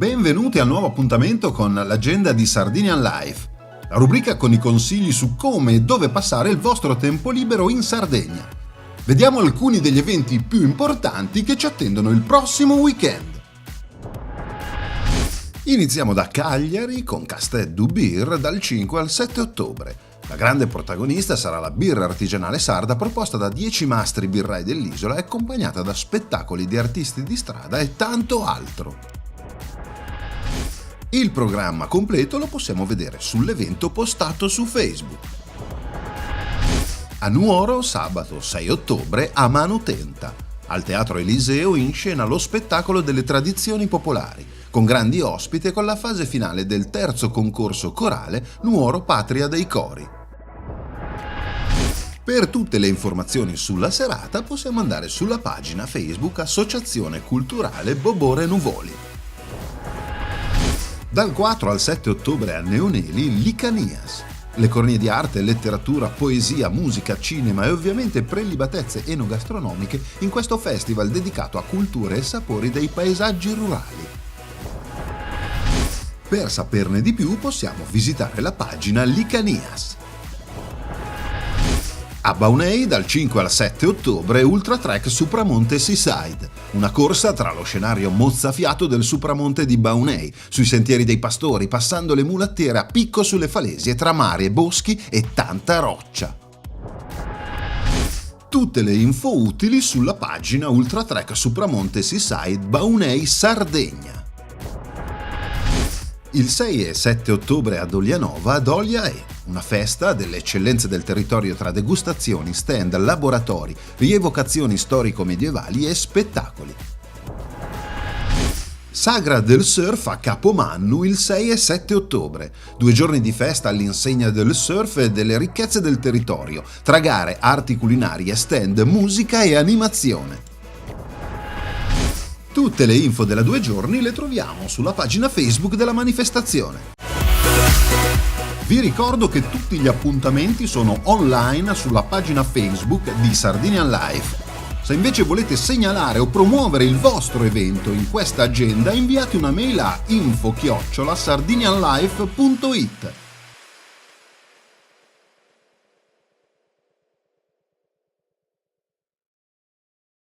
Benvenuti al nuovo appuntamento con l'agenda di Sardinian Life, la rubrica con i consigli su come e dove passare il vostro tempo libero in Sardegna. Vediamo alcuni degli eventi più importanti che ci attendono il prossimo weekend. Iniziamo da Cagliari con Casteddu Beer dal 5 al 7 ottobre. La grande protagonista sarà la birra artigianale sarda proposta da 10 mastri birrai dell'isola e accompagnata da spettacoli di artisti di strada e tanto altro. Il programma completo lo possiamo vedere sull'evento postato su Facebook. A Nuoro, sabato 6 ottobre, a Mano Tenta. Al Teatro Eliseo in scena lo spettacolo delle tradizioni popolari, con grandi ospiti e con la fase finale del terzo concorso corale Nuoro Patria dei Cori. Per tutte le informazioni sulla serata possiamo andare sulla pagina Facebook Associazione Culturale Bobore Nuvoli. Dal 4 al 7 ottobre a Neoneli, Licanias. Le cornie di arte, letteratura, poesia, musica, cinema e ovviamente prelibatezze enogastronomiche in questo festival dedicato a culture e sapori dei paesaggi rurali. Per saperne di più possiamo visitare la pagina Licanias. A Baunei dal 5 al 7 ottobre Ultra Trek Supramonte Seaside, una corsa tra lo scenario mozzafiato del Supramonte di Baunei, sui sentieri dei pastori, passando le mulattiere a picco sulle falesie tra mari e boschi e tanta roccia. Tutte le info utili sulla pagina Ultra Trek Supramonte Seaside Baunei Sardegna. Il 6 e 7 ottobre a Dolianova, Dolia è una festa delle eccellenze del territorio tra degustazioni, stand, laboratori, rievocazioni storico-medievali e spettacoli. Sagra del surf a Capomannu il 6 e 7 ottobre, 2 giorni di festa all'insegna del surf e delle ricchezze del territorio, tra gare, arti culinarie, stand, musica e animazione. Tutte le info della 2 giorni le troviamo sulla pagina Facebook della manifestazione. Vi ricordo che tutti gli appuntamenti sono online sulla pagina Facebook di Sardinian Life. Se invece volete segnalare o promuovere il vostro evento in questa agenda, inviate una mail a info@sardinianlife.it.